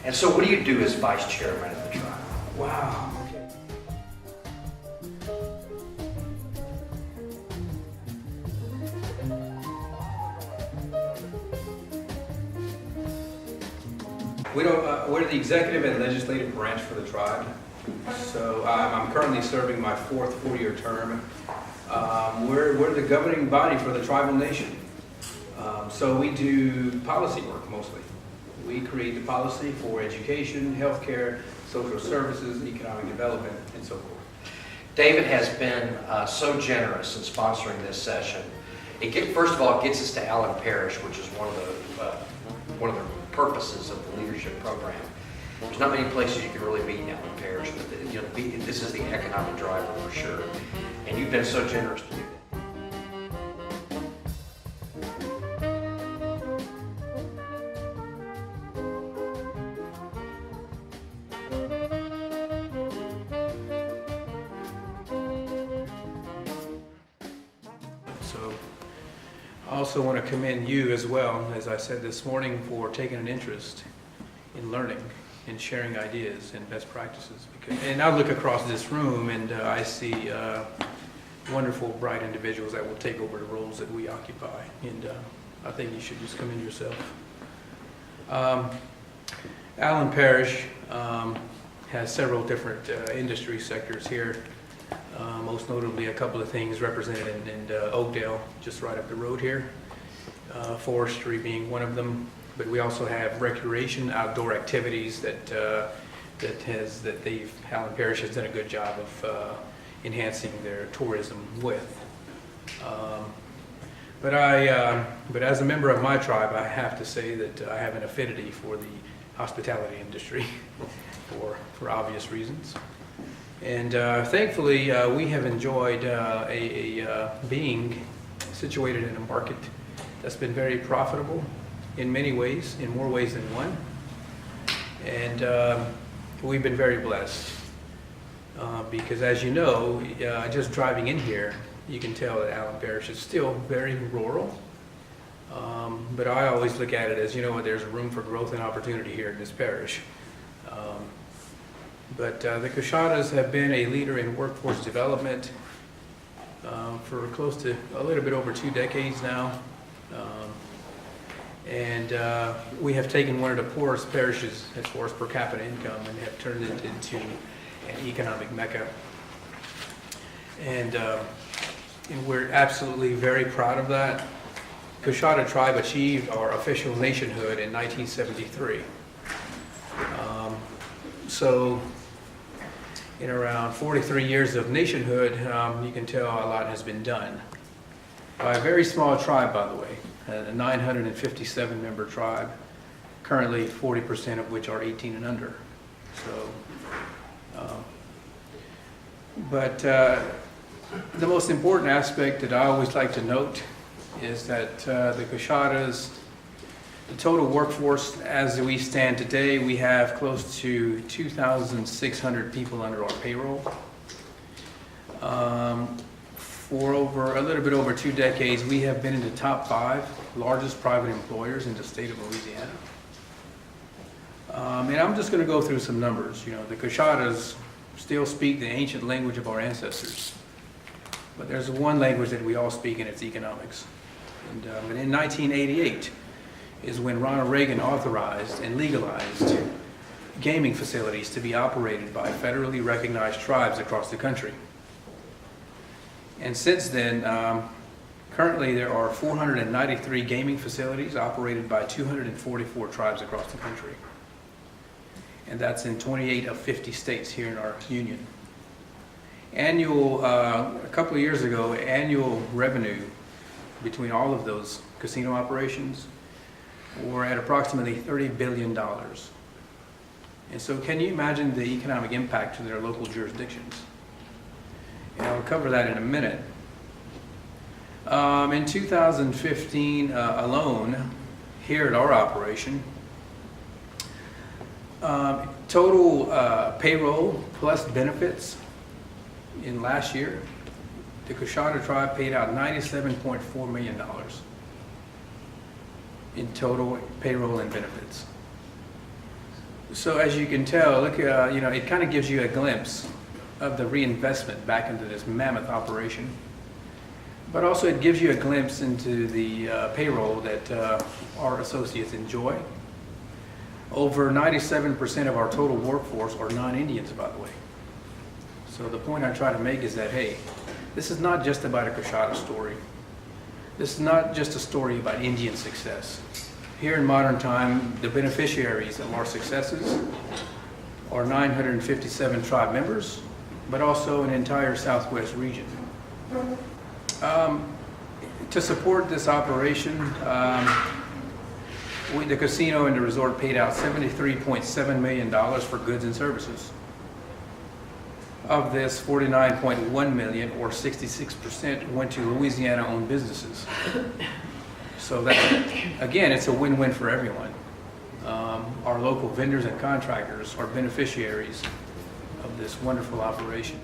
And so what do you do as vice chairman of the tribe? Wow. We're the executive and legislative branch for the tribe. So I'm currently serving my fourth four-year term. We're the governing body for the tribal nation. So we do policy work mostly. We create the policy for education, healthcare, social services, economic development, and so forth. David has been so generous in sponsoring this session. First of all, it gets us to Allen Parish, which is one of the purposes of the leadership program. There's not many places you can really beat in Allen Parish, but this is the economic driver for sure. And you've been so generous to do that. So I also want to commend you as well, as I said this morning, for taking an interest in learning and sharing ideas and best practices. And I look across this room and I see wonderful, bright individuals that will take over the roles that we occupy. And I think you should just commend yourself. Allen Parish has several different industry sectors here. Most notably a couple of things represented in Oakdale, just right up the road here. Forestry being one of them, but we also have recreation, outdoor activities that Allen Parish has done a good job of enhancing their tourism with. But as a member of my tribe, I have to say that I have an affinity for the hospitality industry for obvious reasons. And thankfully, we have enjoyed being situated in a market that's been very profitable in many ways, in more ways than one. And we've been very blessed because, as you know, just driving in here, you can tell that Allen Parish is still very rural. But I always look at it as, there's room for growth and opportunity here in this parish. But the Cushatas have been a leader in workforce development for close to a little bit over 2 decades now. And we have taken one of the poorest parishes as far as per capita income and have turned it into an economic mecca. And we're absolutely very proud of that. Cushata tribe achieved our official nationhood in 1973. So in around 43 years of nationhood, you can tell a lot has been done. By a very small tribe, by the way, a 957 member tribe, currently 40% of which are 18 and under. So, but the most important aspect that I always like to note is that the Cushatas, the total workforce as we stand today, we have close to 2,600 people under our payroll. For a little bit over 2 decades, we have been in the top 5 largest private employers in the state of Louisiana. And I'm just going to go through some numbers. The Cushatas still speak the ancient language of our ancestors, but there's one language that we all speak, and it's economics. And in 1988 is when Ronald Reagan authorized and legalized gaming facilities to be operated by federally recognized tribes across the country. And since then, currently there are 493 gaming facilities operated by 244 tribes across the country. And that's in 28 of 50 states here in our union. A couple of years ago, annual revenue between all of those casino operations were at approximately $30 billion. And so can you imagine the economic impact to their local jurisdictions? And I'll cover that in a minute. In 2015 alone, here at our operation, total payroll plus benefits in last year, the Cushata tribe paid out $97.4 million in total payroll and benefits. So as you can tell, look, it kind of gives you a glimpse of the reinvestment back into this mammoth operation. But also it gives you a glimpse into the payroll that our associates enjoy. Over 97% of our total workforce are non-Indians, by the way. So the point I try to make is that, hey, this is not just about a Coshada story. This is not just a story about Indian success. Here in modern time, the beneficiaries of our successes are 957 tribe members, but also an entire Southwest region. To support this operation, the casino and the resort paid out $73.7 million for goods and services. Of this, $49.1 million, or 66%, went to Louisiana-owned businesses. So that, again, it's a win-win for everyone. Our local vendors and contractors are beneficiaries of this wonderful operation.